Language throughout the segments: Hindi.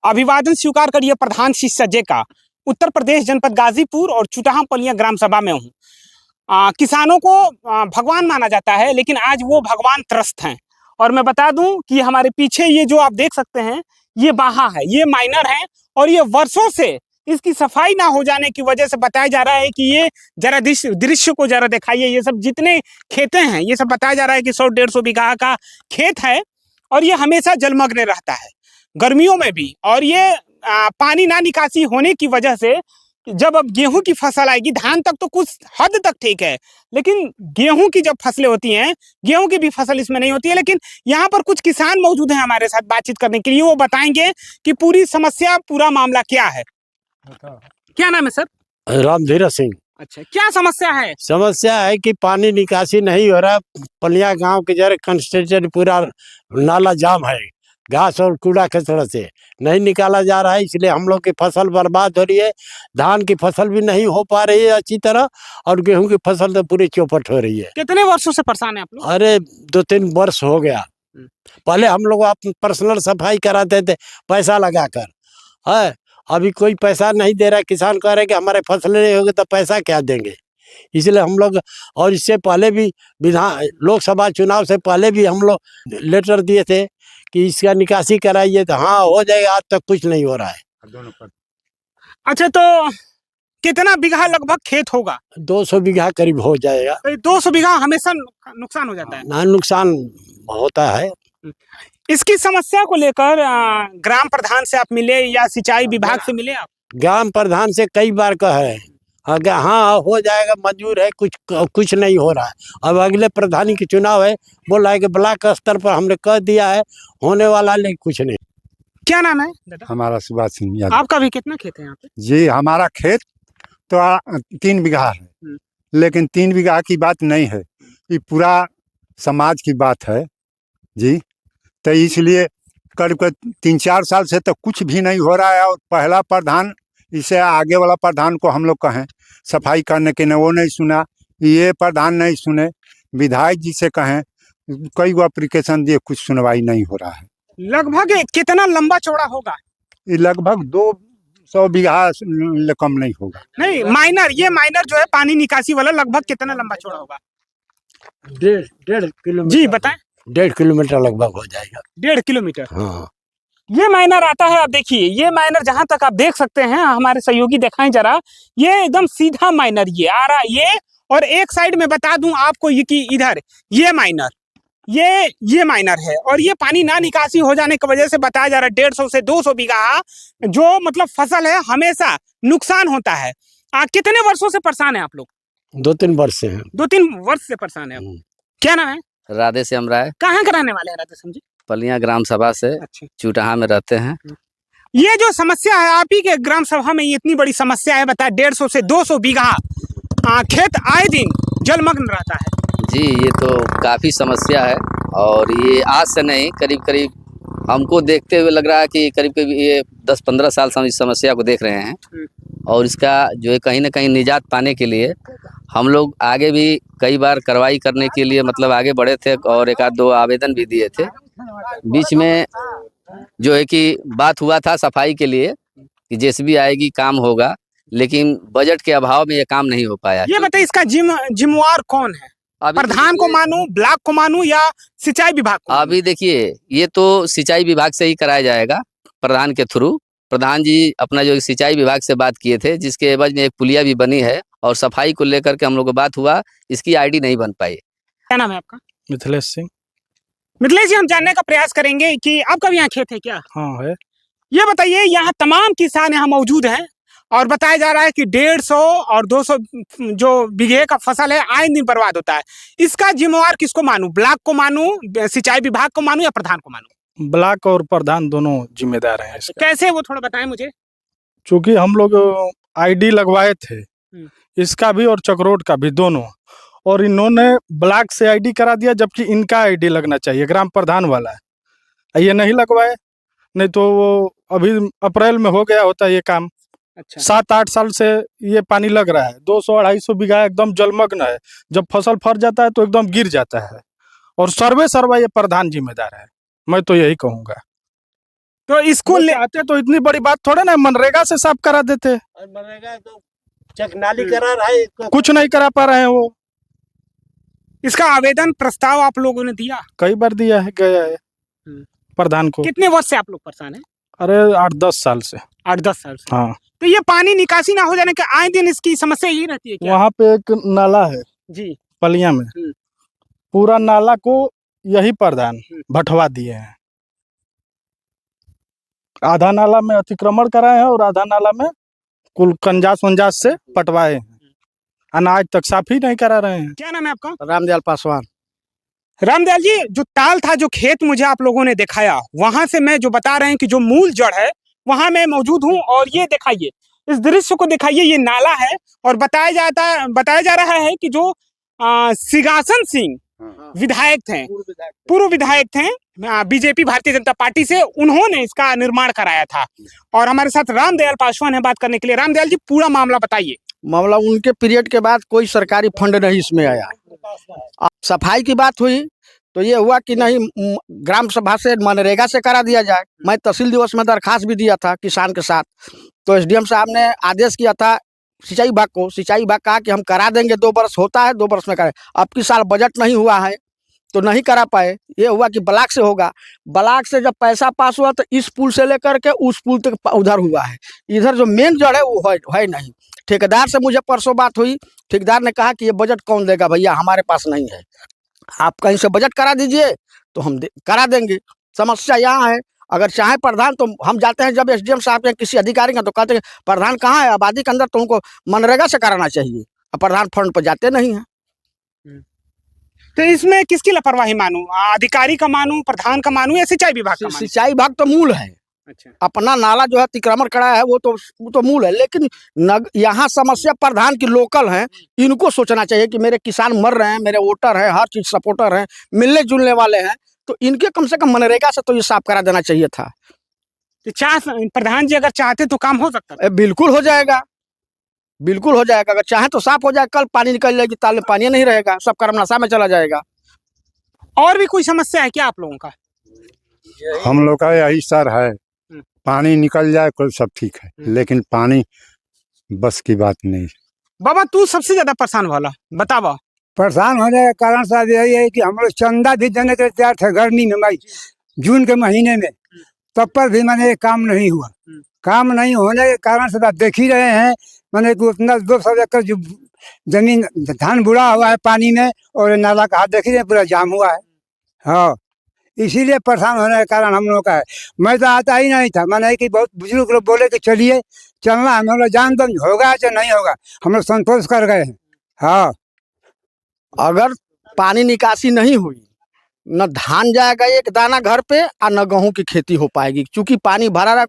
अभिवादन स्वीकार करिए प्रधान शिष्य जे का। उत्तर प्रदेश जनपद गाजीपुर और चुटाहा पलिया ग्राम सभा में हूँ। किसानों को भगवान माना जाता है, लेकिन आज वो भगवान त्रस्त हैं। और मैं बता दूं कि हमारे पीछे ये जो आप देख सकते हैं, ये बाहा है, ये माइनर है और ये वर्षों से इसकी सफाई ना हो जाने की वजह से बताया जा रहा है कि ये जरा दृश्य को जरा दिखाइए। ये सब जितने खेते हैं, ये सब बताया जा रहा है कि 100-150 बीघा का खेत है और ये हमेशा जलमग्न रहता है, गर्मियों में भी। और ये पानी ना निकासी होने की वजह से जब अब गेहूं की फसल आएगी, धान तक तो कुछ हद तक ठीक है, लेकिन गेहूं की जब फसलें होती हैं, गेहूं की भी फसल इसमें नहीं होती है। लेकिन यहाँ पर कुछ किसान मौजूद हैं हमारे साथ बातचीत करने के लिए। वो बताएंगे कि पूरी समस्या, पूरा मामला क्या है। क्या नाम है सर? रामधीर सिंह। अच्छा, क्या समस्या है? समस्या है कि पानी निकासी नहीं हो रहा। पलिया गांव के जरा कंस्ट्रक्शन पूरा नाला जाम है, घास और कूड़ा कचरा से नहीं निकाला जा रहा है, इसलिए हम लोग की फसल बर्बाद हो रही है। धान की फसल भी नहीं हो पा रही है अच्छी तरह और गेहूं की फसल तो पूरी चौपट हो रही है। कितने वर्षों से परेशान है आप लोग? अरे 2-3 वर्ष हो गया। पहले हम लोग आप पर्सनल सफाई कराते थे पैसा लगाकर, है अभी कोई पैसा नहीं दे रहा। किसान कह रहे कि हमारे फसलें नहीं होगी तो पैसा क्या देंगे। इसलिए हम लोग, और इससे पहले भी लोकसभा चुनाव से पहले भी हम लोग लेटर दिए थे कि इसका निकासी कराइए, तो हाँ हो जाएगा। आज तक कुछ नहीं हो रहा है। अच्छा, तो कितना बीघा लगभग खेत होगा? 200 बीघा करीब हो जाएगा। तो 200 बीघा हमेशा नुकसान हो जाता है ना, नुकसान होता है। इसकी समस्या को लेकर ग्राम प्रधान से आप मिले या सिंचाई विभाग से मिले आप? ग्राम प्रधान से कई बार कहे, हाँ हो जाएगा, मंजूर है, कुछ नहीं हो रहा है। अब अगले प्रधानी के चुनाव है, बोल रहा है कि ब्लॉक स्तर पर हमने कह दिया है, होने वाला नहीं, कुछ नहीं। क्या नाम है दादा? हमारा सुभाष सिंह यादव। आपका भी कितना खेत है यहाँ पे? जी, हमारा खेत तो 3 बीघा है, लेकिन 3 बीघा की बात नहीं है, ये पूरा समाज की बात है जी। तो इसलिए करीब 3-4 साल से तो कुछ भी नहीं हो रहा है। और पहला प्रधान, इससे आगे वाला प्रधान को हम लोग कहें सफाई करने के, वो नहीं सुना, ये प्रधान नहीं सुने। विधायक जी से कहें, कई गो एप्लीकेशन दिए, कुछ सुनवाई नहीं हो रहा है। लगभग कितना लंबा चौड़ा होगा? ये लगभग 200 बीघा कम नहीं होगा। नहीं, माइनर, ये माइनर जो है पानी निकासी वाला, लगभग कितना लंबा चौड़ा होगा? 1.5 किलोमीटर। जी बताएं। 1.5 किलोमीटर लगभग हो जाएगा। 1.5 किलोमीटर। हाँ, ये माइनर आता है। आप देखिए, ये माइनर जहां तक आप देख सकते हैं, हमारे सहयोगी दिखाएं जरा, ये एकदम सीधा माइनर ये आ रहा है ये। और एक साइड में बता दूं आपको ये कि इधर ये माइनर, ये माइनर है। और ये पानी ना निकासी हो जाने की वजह से बताया जा रहा है 150 से 200 बीघा जो मतलब फसल है, हमेशा नुकसान होता है। कितने वर्षों से परेशान है आप लोग? 2-3 वर्ष से हैं। 2-3 वर्ष से परेशान है। क्या नाम है? राधेश्याम राय। कहाँ के रहने वाले हैं राधेश्याम जी? पलिया ग्राम सभा से। अच्छा, चुटाहा में रहते हैं। ये जो समस्या है आप ही के ग्राम सभा में, ये इतनी बड़ी समस्या है, बताए 150 से 200 बीघा खेत आए दिन जलमग्न रहता है। जी, ये तो काफ़ी समस्या है और ये आज से नहीं, करीब करीब हमको देखते हुए लग रहा है कि करीब करीब ये 10-15 साल से हम इस समस्या को देख रहे हैं। और इसका जो है कहीं ना कहीं निजात पाने के लिए हम लोग आगे भी कई बार कार्रवाई करने के लिए मतलब आगे बढ़े थे और 1-2 आवेदन भी दिए थे। बीच में जो है कि बात हुआ था सफाई के लिए कि जेसीबी आएगी, काम होगा, लेकिन बजट के अभाव में ये काम नहीं हो पाया। ये बताइए, इसका जिम्मेवार कौन है? प्रधान को मानूं, ब्लॉक को मानूं या सिंचाई विभाग को? अभी देखिए, ये तो सिंचाई विभाग से ही कराया जाएगा, प्रधान के थ्रू। प्रधान जी अपना जो सिंचाई विभाग से बात किए थे, जिसके एवज में एक पुलिया भी बनी है और सफाई को लेकर के हम लोग को बात हुआ, इसकी आईडी नहीं बन पाई। क्या नाम है आपका? मिथिलेश सिंह। मिथिलेश जी, हम जानने का प्रयास करेंगे कि आपका भी यहाँ खेत है क्या? हाँ है। ये बताइए, यहाँ तमाम किसान यहाँ मौजूद हैं और बताया जा रहा है कि 150 और 200 जो बीघे का फसल है आए दिन बर्बाद होता है। इसका जिम्मेवार किसको मानूं? ब्लॉक को मानूं, सिंचाई विभाग को मानूं या प्रधान को मानूं? ब्लॉक और प्रधान दोनों जिम्मेदार हैं इसका। कैसे, वो थोड़ा बताएं मुझे। चूंकि हम लोग आईडी लगवाए थे, इसका भी और चक्रोट का भी, दोनों, और इन्होंने ब्लॉक से आईडी करा दिया, जबकि इनका आईडी लगना चाहिए, ग्राम प्रधान वाला है। ये नहीं लगवाए, नहीं तो वो अभी अप्रैल में हो गया होता ये काम। अच्छा, 7-8 साल से ये पानी लग रहा है। 200-250 बीघा एकदम जलमग्न है। जब फसल फर जाता है तो एकदम गिर जाता है। और सर्वे ये प्रधान जिम्मेदार है, मैं तो यही कहूँगा। तो इसको वो ले चाहते तो इतनी बड़ी बात थोड़ा ना, मनरेगा से साफ करा देते। और मनरेगा तो चेक नाली करा रहा है इसको। कुछ नहीं करा पा रहे हैं वो। इसका आवेदन प्रस्ताव आप लोगों ने दिया? कई बार दिया है, गया है प्रधान को। कितने वर्ष से आप लोग परेशान हैं? अरे 8-10 साल से। 8-10 साल से। हाँ, तो ये पानी निकासी ना हो जाने के आए दिन इसकी समस्या यही रहती है क्या? वहाँ पे एक नाला है जी। पलिया में, हम्म। पूरा नाला को यही प्रधान भटवा दिए हैं। आधा नाला में अतिक्रमण कराए हैं और आधा नाला में कुल कंजास वंजास से पटवाए हैं। अनाज तक साफ ही नहीं करा रहे हैं। क्या नाम है आपका? रामदयाल पासवान। रामदयाल जी, जो ताल था, जो खेत मुझे आप लोगों ने दिखाया, वहां से मैं जो बता रहे हैं कि जो मूल जड़ है वहां मैं मौजूद हूं। और ये दिखाइए, इस दृश्य को दिखाइए, ये नाला है। और बताया जा रहा है कि जो सिंहासन सिंह विधायक थे, पूर्व विधायक थे बीजेपी भारतीय जनता पार्टी से, उन्होंने इसका निर्माण कराया था। और हमारे साथ रामदयाल पासवान है बात करने के लिए। रामदयाल जी, पूरा मामला बताइए। मामला उनके पीरियड के बाद कोई सरकारी फंड नहीं इसमें आया। सफाई की बात हुई तो ये हुआ कि नहीं, ग्राम सभा से मनरेगा से करा दिया जाए। मैं तहसील दिवस में दरखास्त भी दिया था किसान के साथ, तो एसडीएम साहब ने आदेश किया था सिंचाई विभाग को। सिंचाई विभाग कहा कि हम करा देंगे, 2 बरस होता है, 2 बरस में करें। अब की साल बजट नहीं हुआ है तो नहीं करा पाए। ये हुआ कि ब्लॉक से होगा। ब्लॉक से जब पैसा पास हुआ तो इस पुल से लेकर के उस पुल तक उधर हुआ है। इधर जो मेन जड़ है वो है नहीं। ठेकेदार से मुझे परसों बात हुई, ठेकेदार ने कहा कि ये बजट कौन देगा भैया, हमारे पास नहीं है, आप कहीं से बजट करा दीजिए तो हम करा देंगे। समस्या यहाँ है, अगर चाहे प्रधान तो हम जाते हैं जब एसडीएम साहब या किसी अधिकारी का, तो कहते हैं प्रधान कहाँ है, आबादी के अंदर, तो उनको मनरेगा से कराना चाहिए। अब प्रधान फंड पर जाते नहीं है। तो इसमें किसकी लापरवाही मानूं? अधिकारी का मानूं, प्रधान का मानूं, या सिंचाई विभाग का मानूं? सिंचाई विभाग तो मूल है। अच्छा। अपना नाला जो है अतिक्रमण कराया है वो तो मूल है, लेकिन यहाँ समस्या प्रधान की लोकल है। इनको सोचना चाहिए कि मेरे किसान मर रहे हैं, मेरे वोटर हैं, हर चीज सपोर्टर हैं, मिलने जुलने वाले हैं, तो इनके कम से कम मनरेगा से तो ये साफ करा देना चाहिए था। तो प्रधान जी अगर चाहते तो काम हो सकता था? बिल्कुल हो जाएगा, बिल्कुल हो जाएगा। अगर चाहे तो साफ हो जाए, कल पानी निकल जाएगी, ताल में पानी नहीं रहेगा, सब कर्म नशा में चला जाएगा। और भी कोई समस्या है क्या आप लोगों का? हम लोग का यही सर है, पानी निकल जाए कोई सब ठीक है, लेकिन पानी बस की बात नहीं। बाबा, तू सबसे ज्यादा परेशान वाला बतावा। परेशान होने का कारण साहब यही है कि हम लोग चंदा भी देने के तैयार थे गर्मी में, मई जून के महीने में, तब पर भी मैंने काम नहीं हुआ। काम नहीं होने के कारण से आप देख ही रहे हैं, मैंने उतना 200 एकड़ जो जमीन धान बुरा हुआ है पानी में, और नाला का हाथ देख ही रहे पूरा जाम हुआ है। हाँ, इसीलिए परेशान होने के कारण हम लोग का है। मैं तो आता ही नहीं था, मैंने कि बहुत बुजुर्ग लोग बोले कि चलिए चलना, हम लोग जान दो होगा चाहे नहीं होगा, हम लोग संतोष कर गए हैं। हाँ, अगर पानी निकासी नहीं हुई, न धान जाएगा एक दाना घर पे, और न गेहूं की खेती हो पाएगी। क्योंकि पानी भरा रहा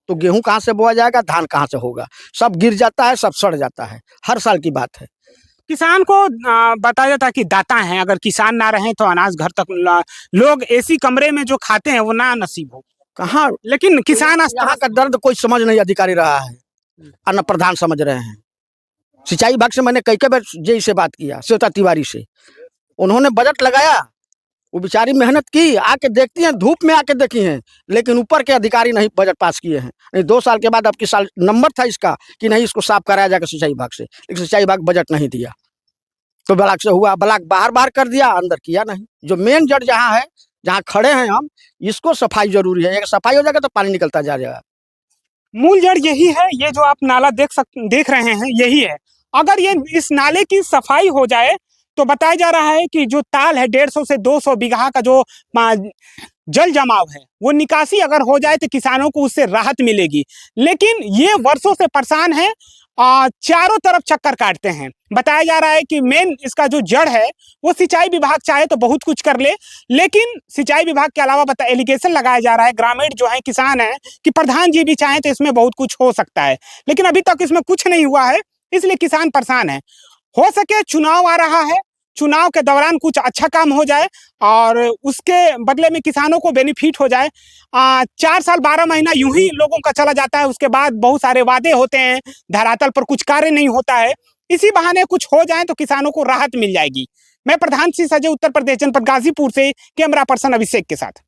तो गेहूं कहाँ से बोया जाएगा, धान कहाँ से होगा, सब गिर जाता है, सब सड़ जाता है। हर साल की बात है। किसान को बताया जाता है कि दाता है, अगर किसान ना रहे तो अनाज घर तक लोग एसी कमरे में जो खाते हैं वो ना नसीब हो। कहाँ, लेकिन किसान यहाँ का दर्द कोई समझ नहीं अधिकारी रहा है, और न प्रधान समझ रहे हैं। सिंचाई विभाग से मैंने कई बार जेई से बात किया, श्वेता तिवारी से, उन्होंने बजट लगाया, वो बेचारी मेहनत की, आके देखती हैं, धूप में आके देखी हैं, लेकिन ऊपर के अधिकारी नहीं बजट पास किए हैं। नहीं, 2 साल के बाद अब की साल नंबर था इसका कि नहीं इसको साफ कराया जाएगा सिंचाई विभाग से, लेकिन सिंचाई विभाग बजट नहीं दिया, तो ब्लॉक से हुआ, ब्लॉक बाहर कर दिया, अंदर किया नहीं। जो मेन जड़ जहाँ है, जहाँ खड़े हैं हम, इसको सफाई जरूरी है। अगर सफाई हो जाएगा तो पानी निकलता जाएगा। मूल जड़ यही है, ये जो आप नाला देख रहे हैं यही है। अगर ये इस नाले की सफाई हो जाए तो बताया जा रहा है कि जो ताल है 150 से 200 बीघा का जो जल जमाव है, वो निकासी अगर हो जाए तो किसानों को उससे राहत मिलेगी। लेकिन ये वर्षों से परेशान है, चारों तरफ चक्कर काटते हैं। बताया जा रहा है कि मेन इसका जो जड़ है वो सिंचाई विभाग चाहे तो बहुत कुछ कर ले, लेकिन सिंचाई विभाग के अलावा एलिगेशन लगाया जा रहा है, ग्रामीण जो है किसान है, कि प्रधान जी भी चाहे तो इसमें बहुत कुछ हो सकता है, लेकिन अभी तक इसमें कुछ नहीं हुआ है, इसलिए किसान परेशान है। हो सके चुनाव आ रहा है, चुनाव के दौरान कुछ अच्छा काम हो जाए और उसके बदले में किसानों को बेनिफिट हो जाए। 4 साल 12 महीना यूं ही लोगों का चला जाता है, उसके बाद बहुत सारे वादे होते हैं, धरातल पर कुछ कार्य नहीं होता है। इसी बहाने कुछ हो जाए तो किसानों को राहत मिल जाएगी। मैं प्रधान सिंह सजे, उत्तर प्रदेश, जनपद गाजीपुर से कैमरा पर्सन अभिषेक के साथ।